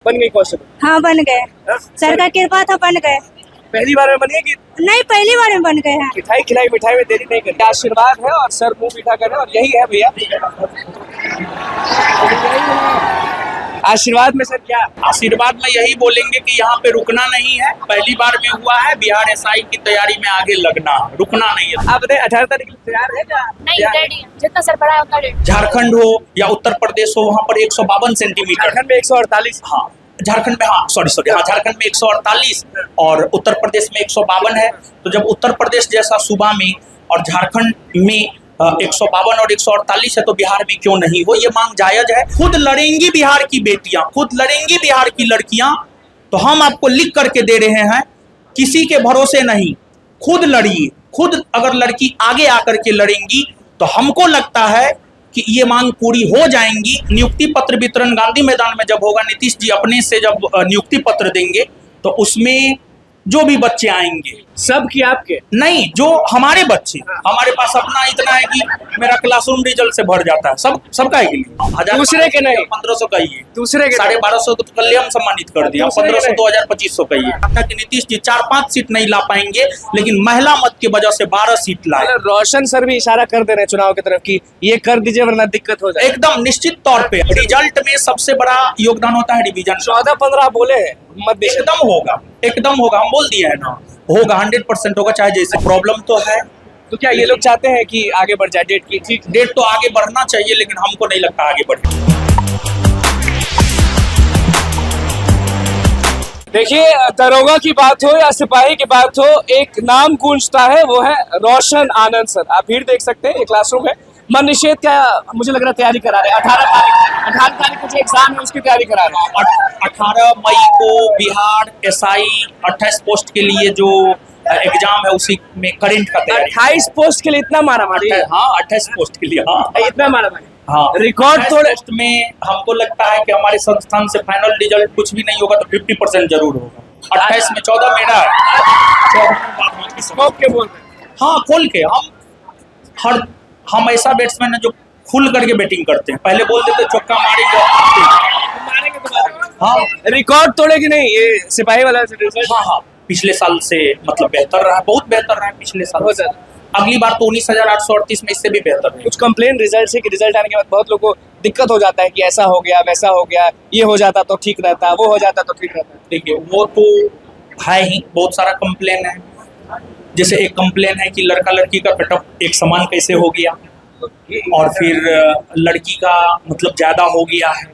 बन गई कांस्टेबल? हाँ बन गए, सर का कृपा था बन गए। पहली बार में बनी कि नहीं पहली बार में बन गए हैं। मिठाई खिलाई, मिठाई में देरी नहीं करी। आशीर्वाद है और सर मुंह मीठा करे, और यही है भैया आशीर्वाद में। सर क्या आशीर्वाद में यही बोलेंगे कि यहाँ पे रुकना नहीं है, पहली बार में हुआ है, बिहार एसआई की तैयारी में आगे लगना, रुकना नहीं है। आप बताइए 18 तारीख के लिए तैयार है क्या? नहीं रेडी, जितना सर पढ़ा है उतना रेडी। झारखंड हो या उत्तर प्रदेश हो, वहाँ पर 152 सेंटीमीटर। झारखंड में 148। हाँ झारखंड में, हाँ सॉरी हाँ झारखंड में 148 और उत्तर प्रदेश में 152 है। तो जब उत्तर प्रदेश जैसा सूबा में और झारखंड में 152 और 148 है तो बिहार में क्यों नहीं हो, ये मांग जायज है। खुद लड़ेंगी बिहार की बेटियां, खुद लड़ेंगी बिहार की लड़कियां, तो हम आपको लिख करके दे रहे हैं, किसी के भरोसे नहीं, खुद लड़िए। खुद अगर लड़की आगे आकर के लड़ेंगी तो हमको लगता है कि ये मांग पूरी हो जाएंगी। नियुक्ति पत्र वितरण गांधी मैदान में जब होगा, नीतीश जी अपने से जब नियुक्ति पत्र देंगे तो उसमें जो भी बच्चे आएंगे, सब की आपके नहीं जो हमारे बच्चे, हमारे पास अपना इतना है कि मेरा क्लासरूम रिजल्ट से भर जाता है, सबका है कि नहीं, दूसरे के नहीं, 1500 का ही है, दूसरे के 1250 को तो कल हम सम्मानित कर दिया, 1500 2000 2500 का ही है। कि नीतीश जी 4-5 सीट नहीं ला पाएंगे, लेकिन महिला मत की वजह से 12 सीट लाए। रोशन सर भी इशारा कर दे रहे हैं चुनाव की तरफ की ये कर दीजिए वरना दिक्कत हो जाए। एकदम निश्चित तौर पे रिजल्ट में सबसे बड़ा योगदान होता है रिवीजन। 14-15 बोले हैं मत एकदम होगा, एकदम होगा, हम बोल दिए है ना, होगा 100% होगा, चाहे जैसे। प्रॉब्लम तो है, तो क्या ये लोग चाहते हैं कि आगे बढ़ जाए डेट की? ठीक, डेट तो आगे बढ़ना चाहिए, लेकिन हमको नहीं लगता आगे बढ़े। देखिए दरोगा की बात हो या सिपाही की बात हो, एक नाम गूंजता है, वो है रोशन आनंद सर। आप भीड़ देख सकते हैं, ये क्लासरूम है। मन निषेध क्या मुझे लग रहा है तैयारी करा रहे हैं। 18 तारीख को जो एग्जाम है उसकी तैयारी करा रहे हैं। 18 मई को बिहार एसआई 28 पोस्ट के लिए जो एग्जाम है उसी में करंट का तैयारी। 28 पोस्ट के लिए इतना मारा मारी? हाँ 28 पोस्ट के लिए, हाँ इतना मारा मारी। हाँ रिकॉर्ड तोड़े में हमको लगता है कि हमारे संस्थान से फाइनल रिजल्ट कुछ भी नहीं होगा तो 50% जरूर होगा। 28 में 14 मेरा है, 14 के बोल रहे। हाँ खोल के हम ऐसा बैट्समैन है जो खुल करके बैटिंग करते हैं, पहले बोल देते चौका मारेंगे तो हाँ रिकॉर्ड तोड़े कि नहीं ये सिपाही वाला? हाँ पिछले साल से मतलब बेहतर रहा, बहुत बेहतर रहा पिछले साल। अगली बार तो 19,838 में इससे भी बेहतर है। कुछ कंप्लेन रिजल्ट से कि रिजल्ट आने के बाद बहुत लोगों को दिक्कत हो जाता है कि ऐसा हो गया वैसा हो गया, ये हो जाता तो ठीक रहता, वो हो जाता तो ठीक रहता। देखिए वो तो है ही, बहुत सारा कंप्लेन है। जैसे एक कंप्लेन है कि लड़का लड़की का कटअप एक समान कैसे हो गया, और फिर लड़की का मतलब ज्यादा हो गया है,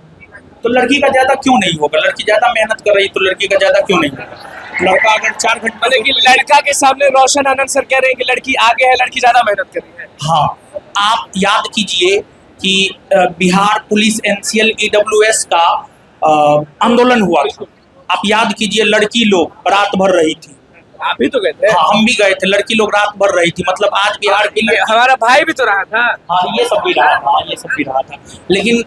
तो लड़की का ज्यादा क्यों नहीं होगा? लड़की ज्यादा मेहनत कर रही तो लड़की का ज्यादा क्यों नहीं होगा? लड़का अगर 4 घंटे, लेकिन लड़का के सामने रोशन आनंद सर कह रहे हैं कि लड़की आगे है, लड़की ज्यादा मेहनत कर रही है। हाँ आप याद कीजिए कि बिहार पुलिस NCL EWS का आंदोलन हुआ था, आप याद कीजिए, लड़की लोग रात भर रही थी। आप भी तो गए थे? हाँ हम भी गए थे, लड़की लोग रात भर रही थी। मतलब आज बिहार की हमारा भाई भी तो रहा था। हाँ ये सब भी रहा था, ये सब भी रहा था, लेकिन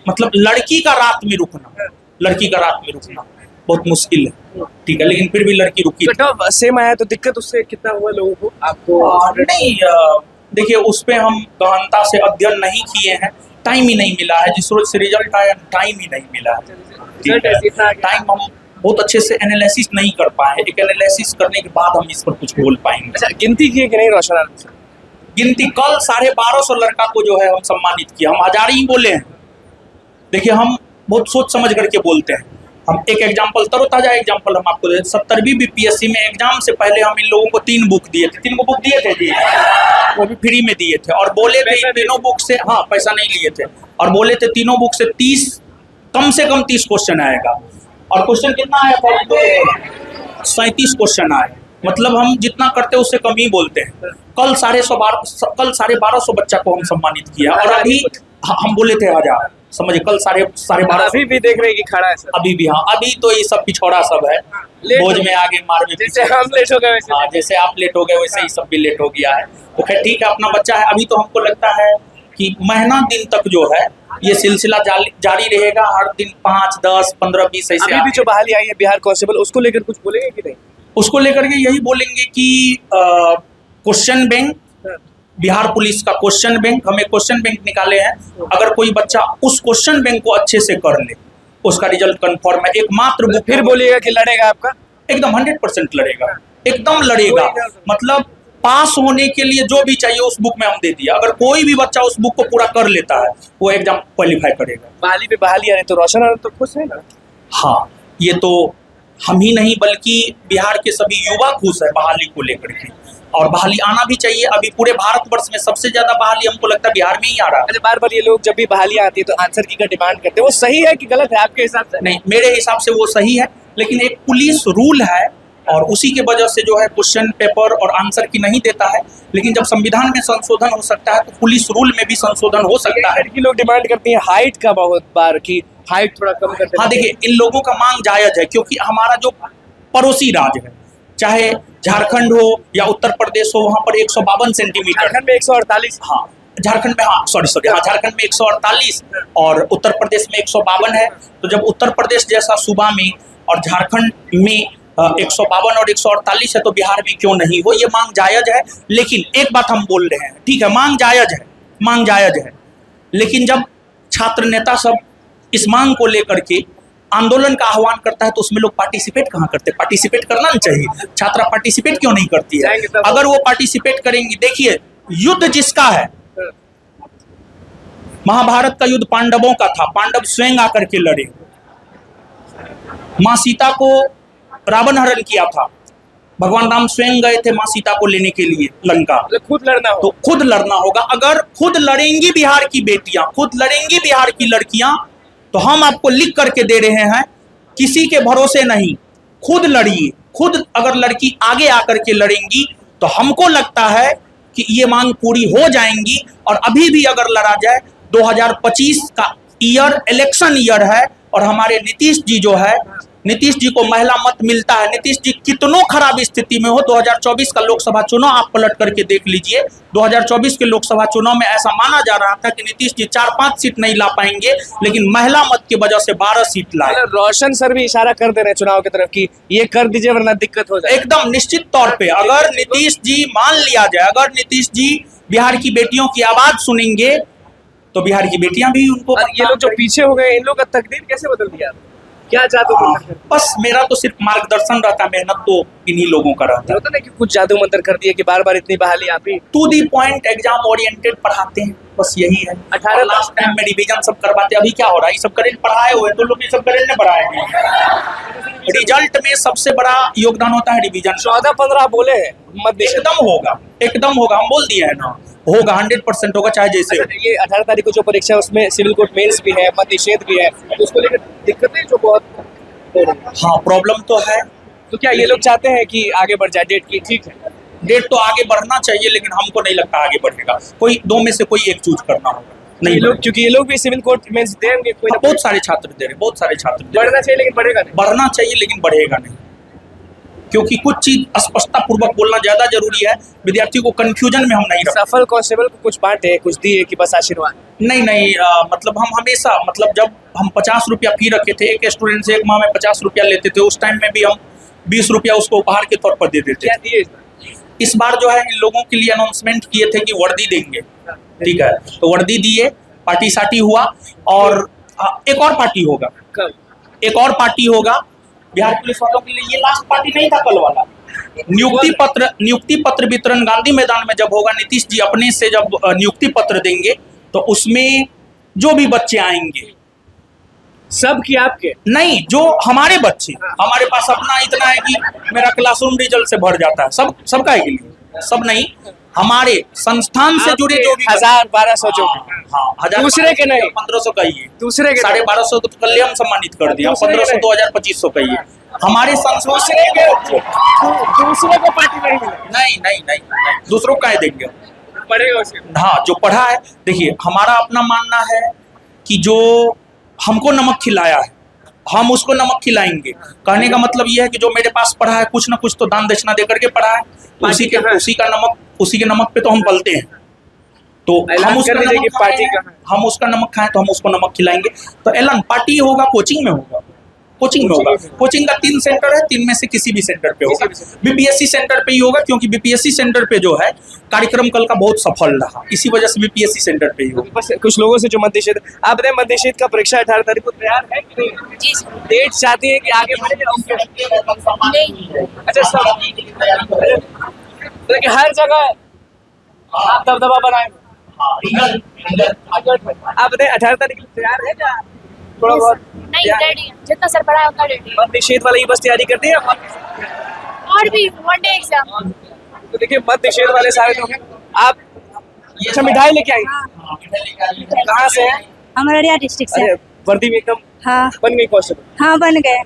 मतलब लड़की का रात में रुकना, लड़की का रात में रुकना बहुत मुश्किल है, ठीक है, लेकिन फिर भी लड़की रुकी। कटअप सेम आया तो दिक्कत उससे कितना हुआ लोगों को? आपको नहीं देखिए उस पर हम गहनता से अध्ययन नहीं किए हैं, टाइम ही नहीं मिला है। जिस रोज से रिजल्ट आया टाइम ही नहीं मिला है, टाइम हम बहुत अच्छे से एनालिसिस नहीं कर पाए। एक एनालिसिस करने के बाद हम इस पर कुछ बोल पाएंगे। अच्छा गिनती किए कि नहीं रोशन आनंद सर? गिनती कल 1250 लड़का को जो है हम सम्मानित किया, हम 1000 ही बोले हैं। देखिए हम बहुत सोच समझ करके बोलते हैं। हम एक एग्जाम्पल, तरोताजा एग्जाम्पल हम आपको दे, 70वीं BPSC में एग्जाम से पहले हम इन लोगों को 3 बुक दिए थे। 3 बुक दिए थे जी, वो भी फ्री में दिए थे, और बोले थे तीनों बुक से, हाँ पैसा नहीं लिए थे, और बोले थे तीनों बुक से 30 कम से कम 30 क्वेश्चन आएगा, और क्वेश्चन कितना आया था? 37 क्वेश्चन आए। मतलब हम जितना करते हैं उससे कम ही बोलते हैं। कल 1250 बच्चा को हम सम्मानित किया, और अभी हम बोले थे 1000, समझे, कल 1250। अभी भी देख रहे हैं कि खड़ा है सर? अभी भी, हाँ अभी तो ये सब पिछौड़ा सब है, बोझ में आगे मार में, जैसे हम लेट हो गए वैसे। हाँ जैसे आप लेट हो गए वैसे ही सब भी लेट हो गया है। तो खैर ठीक है, अपना बच्चा है। अभी तो हमको लगता है कि महीना दिन तक जो है ये सिलसिला जारी रहेगा, हर दिन 5, 10, 15, 20 ऐसे। अभी भी जो बहाली आई है बिहार कांस्टेबल, उसको लेकर कुछ बोलेंगे कि नहीं? उसको लेकर के यही बोलेंगे कि क्वेश्चन बैंक, बिहार पुलिस का क्वेश्चन बैंक, हमें क्वेश्चन बैंक निकाले हैं। अगर कोई बच्चा उस क्वेश्चन बैंक को अच्छे से कर ले, उसका रिजल्ट कंफर्म है। एकमात्र बुक फिर बोलिएगा कि लड़ेगा आपका। एकदम 100% लड़ेगा, एकदम लड़ेगा। मतलब पास होने के लिए जो भी चाहिए उस बुक में हम दे दिया। अगर कोई भी बच्चा उस बुक को पूरा कर लेता है वो एग्जाम क्वालिफाई करेगा। बहाली पे बहाली आ रही तो रोशन आनंद तो खुश है ना। हाँ, ये तो हम ही नहीं बल्कि बिहार के सभी युवा खुश है बहाली को लेकर के, और बहाली आना भी चाहिए। अभी पूरे भारतवर्ष में सबसे ज्यादा बहाली हमको लगता है बिहार में ही आ रहा है। अरे बार बार ये लोग जब भी बहालियां आती है तो आंसर की का डिमांड करते हैं, वो सही है कि गलत है आपके हिसाब से? नहीं, मेरे हिसाब से वो सही है, लेकिन एक पुलिस रूल है और उसी के वजह से जो है क्वेश्चन पेपर और आंसर की नहीं देता है। लेकिन जब संविधान में संशोधन हो सकता है तो पुलिस रूल में भी संशोधन हो सकता है। लड़की लोग डिमांड करती है हाइट का बहुत बार कि हाइट थोड़ा कम कर दें। हाँ देखिए, इन लोगों का मांग जायज है क्योंकि हमारा जो पड़ोसी राज्य है, चाहे झारखंड हो या उत्तर प्रदेश हो, वहां पर 152 सेंटीमीटर, झारखंड में 148। हाँ झारखंड में, हाँ सॉरी हाँ झारखंड में 148 और उत्तर प्रदेश में 152 है। तो जब उत्तर प्रदेश जैसा सूबा में और झारखंड में 152 और 148 है तो बिहार में क्यों नहीं हो? ये मांग जायज है। लेकिन एक बात हम बोल रहे हैं, ठीक है मांग जायज है, मांग जायज है, लेकिन जब छात्र नेता सब इस मांग को लेकर के आंदोलन का आह्वान करता है तो उसमें लोग पार्टिसिपेट कहाँ करते? पार्टिसिपेट करना नहीं चाहिए। छात्रा पार्टिसिपेट क्यों नहीं करती है? अगर वो पार्टिसिपेट करेंगी, देखिए युद्ध जिसका है, महाभारत का युद्ध पांडवों का था, पांडव स्वयं आकर के लड़े, माँ सीता को रावण हरण किया था, भगवान राम स्वयं गए थे माँ सीता को लेने के लिए लंका। खुद लड़ना हो तो खुद लड़ना होगा। अगर खुद लड़ेंगी बिहार की बेटियां, खुद लड़ेंगी बिहार की लड़कियां, तो हम आपको लिख करके दे रहे हैं, किसी के भरोसे नहीं, खुद लड़िए। खुद अगर लड़की आगे आकर के लड़ेंगी तो हमको लगता है कि ये मांग पूरी हो जाएंगी। और अभी भी अगर लड़ा जाए, 2025 का ईयर इलेक्शन ईयर है और हमारे नीतीश जी जो है, नीतीश जी को महिला मत मिलता है। नीतीश जी कितनों खराब स्थिति में हो, 2024 का लोकसभा चुनाव आप पलट करके देख लीजिए। 2024 के लोकसभा चुनाव में ऐसा माना जा रहा था कि नीतीश जी 4-5 सीट नहीं ला पाएंगे, लेकिन महिला मत की वजह से 12 सीट लाए। रोशन सर भी इशारा कर दे रहे हैं चुनाव की तरफ कि ये कर दीजिए वरना दिक्कत हो जाए। एकदम निश्चित तौर पे अगर नीतीश जी मान लिया जाए, अगर नीतीश जी बिहार की बेटियों की आवाज सुनेंगे तो बिहार की बेटियां भी उनको। ये लोग जो पीछे हो गए, इन लोग का तकदीर कैसे बदल दिया? क्या जादू मंतर? बस मेरा तो सिर्फ मार्गदर्शन रहता है, मेहनत तो इन्हीं लोगों का रहता है। होता है कि कुछ जादू मंत्र कर दिए कि बार बार इतनी बहाली आप ही to the point exam oriented पढ़ाते हैं, बस यही है। 18 लास्ट टाइम में रिवीजन सब करवाते हैं। अभी क्या हो रहा है, ये सब करेंट पढ़ाए हुए तो लोग ये सब करेंट पढ़ाए हैं। रिजल्ट में सबसे बड़ा योगदान होता है रिवीजन। 14-15 बोले हैं मत एकदम होगा, एकदम होगा, हम बोल दिए है ना, होगा 100% होगा, चाहे जैसे हो। ये 18 तारीख को जो परीक्षा है उसमें सिविल कोर्ट मेंस भी है, मत निषेध भी है, तो उसको लेकर दिक्कतें जो बहुत हो रही हैं। हाँ प्रॉब्लम तो है। तो क्या ये लोग चाहते हैं कि आगे बढ़ जाए डेट की? ठीक है, डेट तो आगे बढ़ना चाहिए, लेकिन हमको नहीं लगता आगे बढ़ेगा। कोई दो में से कोई एक चूज करना होगा। नहीं नहीं लोग, क्योंकि ये लोग भी सिविल कोर्ट मेंस देंगे, कोई ना बहुत सारे छात्र दे रहे, बहुत सारे छात्र दे रहे। बढ़ना चाहिए लेकिन बढ़ेगा नहीं। बढ़ना चाहिए लेकिन बढ़ेगा नहीं, क्योंकि कुछ चीज स्पष्टता पूर्वक बोलना ज्यादा जरूरी है। विद्यार्थी को कंफ्यूजन में हम नहीं रखते। सफल कांस्टेबल को कुछ बांटे, कुछ दिए कि बस आशीर्वाद? नहीं नहीं, मतलब हम हमेशा, मतलब जब हम 50 रुपया फी रखे थे एक स्टूडेंट से, एक माह में 50 रुपया लेते थे, उस टाइम में भी हम 20 रुपया उसको उपहार के तौर पर दे देते क्या थे। दिए? इस बार जो है इन लोगों के लिए अनाउंसमेंट किए थे कि वर्दी देंगे, ठीक है, तो वर्दी दिए, पार्टी साटी हुआ। और एक और पार्टी होगा, कब? एक और पार्टी होगा बिहार पुलिस वालों के लिए। ये लास्ट पार्टी नहीं था कल वाला। नियुक्ति पत्र वितरण गांधी मैदान में जब होगा, नीतीश जी अपने से जब नियुक्ति पत्र देंगे तो उसमें जो भी बच्चे आएंगे, सब की आपके नहीं, जो हमारे बच्चे, हमारे पास अपना इतना है कि मेरा क्लासरूम रिजल्ट से भर जाता है, सब सबका है के लिए, सब नहीं, हमारे संस्थान से जुड़े जो भी 1000-1200 जो हाँ, 1000 दूसरे के नहीं, 1500 का ही है, दूसरे के 1250 तो कल हम सम्मानित कर दिया, 1500 2025 का ही है हमारे संस्थान। दूसरे को पार्टी नहीं मिले, नहीं नहीं नहीं, दूसरों का देंगे, पढ़ेगा उसे। हाँ जो पढ़ा है। देखिए हमारा अपना मानना है कि जो हमको नमक खिलाया है हम उसको नमक खिलाएंगे। कहने का मतलब यह है कि जो मेरे पास पढ़ा है कुछ ना कुछ तो दान दक्षिणा दे करके पढ़ा है, तो उसी के नमक पे तो हम पलते हैं। तो हम उसका नमक खाएं, हम उसका नमक खाएं तो हम उसको नमक खिलाएंगे। तो एलन पार्टी होगा, कोचिंग में होगा, कोचिंग में होगा। कोचिंग का 3 सेंटर है, 3 में से किसी भी सेंटर पे होगा। बीपीएससी सेंटर पे ही होगा, क्योंकि बीपीएससी सेंटर पे जो है कार्यक्रम कल का बहुत सफल रहा, इसी वजह से बीपीएससी सेंटर पे ही होगा। बस कुछ लोगों से जो मध्य निषेध, आप बताएं मध्य निषेध का परीक्षा 18 तारीख को तैयार है कि नहीं? जी सर। डेट चाहती है कि आगे बढ़े नहीं। अच्छा सब देखिए हर जगह आप दबदबा बनाए आप बताएं 18 तारीख के लिए तैयार है क्या? थोड़ा बहुत नहीं तैयार है? रेडी है, जितना सर पढ़ाया उतना रेडी है। मध्य निषेध वाले ही बस तैयारी करते हैं और भी वनडे एग्जाम। तो देखिए मध्य निषेध वाले सारे लोग हैं। आप अच्छा मिठाई लेके आई कहाँ से है? हम अररिया डिस्ट्रिक्ट से अरे वर्दी में एकदम हाँ बन गई कांस्टेबल। हाँ बन गए,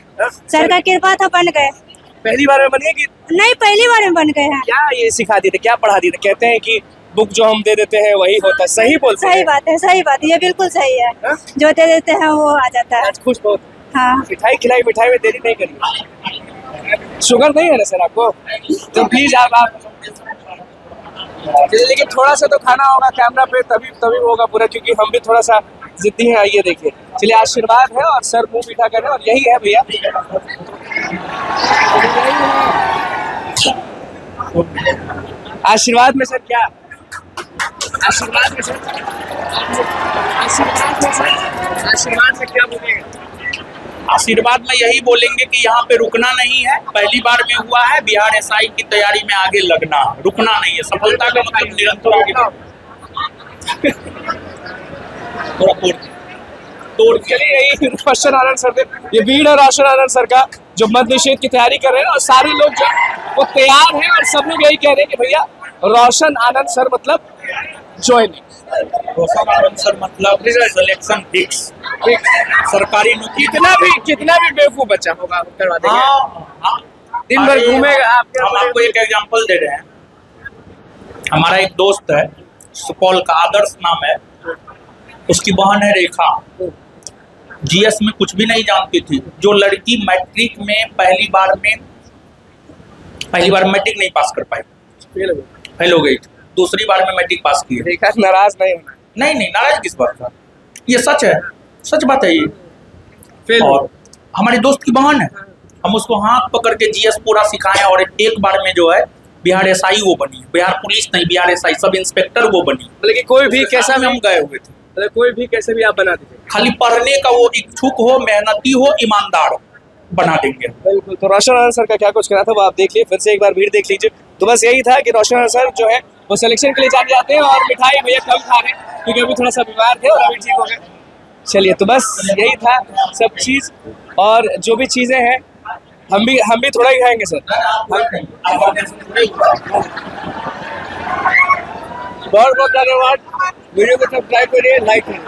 सर का कृपा था बन गए। पहली बार में बन गए कि नहीं पहली बार में बन गए हैं। क्या ये सिखा दिए थे, क्या पढ़ा दिए थे? कहते हैं कि बुक जो हम दे देते हैं वही होता है, सही बोलते हैं? सही बात है, सही बात है, ये बिल्कुल सही है। हाँ? जो दे देते हैं वो आ जाता है। आज खुश बहुत हाँ मिठाई खिलाई, मिठाई में देरी नहीं करिए। शुगर नहीं है ना सर आपको? तो प्लीज आप लेकिन थोड़ा सा तो खाना होगा कैमरा पे, तभी होगा पूरा, क्योंकि हम भी थोड़ा सा जिद्दी हैं। आइए देखिए, चलिए आशीर्वाद है और सर मुंह मीठा कर रहे हैं, और यही है भैया। आशीर्वाद में सर क्या? आशीर्वाद में सर आशीर्वाद में क्या बोलेंगे? आशीर्वाद में यही बोलेंगे कि यहाँ पे रुकना नहीं है। पहली बार में हुआ है, बिहार एसआई की तैयारी में आगे लगना, रुकना नहीं है। सफलता का मतलब निरंतर आगे तोड़ चलिए यही रोशन आनंद सर थे, ये वीर और रोशन आनंद सर का जो मध्य निषेध की तैयारी कर रहे हैं, और सारे लोग जो वो तैयार हैं, और सब लोग यही कह रहे हैं कि भैया रोशन आनंद सर मतलब ज्वाइनिंग, रोशन आनंद सर मतलब सिलेक्शन फिक्स, सरकारी नौकरी। कितना भी बेवकूफ बच्चा होगा हम करवा देंगे। हाँ, दिन भर घूमेगा। हम आपको एक एग्जांपल दे रहे हैं। हमारा एक दोस्त है, सुपौल का, आदर्श नाम है, उसकी बहन है रेखा। जीएस में कुछ भी नहीं जानती थी। जो लड़की मैट्रिक में पहली बार मैट्रिक नहीं पास कर पाई, फेल हो गई थी, दूसरी बार में मैट्रिक पास की है। देखा, नाराज नहीं होना। नहीं नाराज किस बात का, ये सच है, सच बात है ये। फेल और हमारे दोस्त की बहन है, हम उसको हाथ पकड़ के जीएस पूरा सिखाए, और एक बार में जो है बिहार एसआई वो बनी, बिहार पुलिस नहीं, बिहार एसआई सब इंस्पेक्टर वो बनी। लेकिन कोई भी कैसा में हम गए हुए थे, कोई भी कैसे भी आप बना दीजिए, खाली पढ़ने का वो इच्छुक हो, मेहनती हो, ईमानदार बना देंगे। बिल्कुल। तो रोशन आनंद सर का क्या कुछ कहना था वो आप देख लीजिए, फिर से एक बार भीड़ देख लीजिए। तो बस यही था कि रोशन आनंद सर जो है वो सिलेक्शन के लिए जाने जाते हैं, और मिठाई भैया कम खा रहे हैं क्योंकि अभी थोड़ा सा बीमार थे और अभी ठीक हो गए। चलिए, तो बस यही था सब चीज़, और जो भी चीज़ें हैं हम भी थोड़ा ही खाएंगे सर। बहुत बहुत धन्यवाद। वीडियो को सब्सक्राइब करिए, लाइक करिए।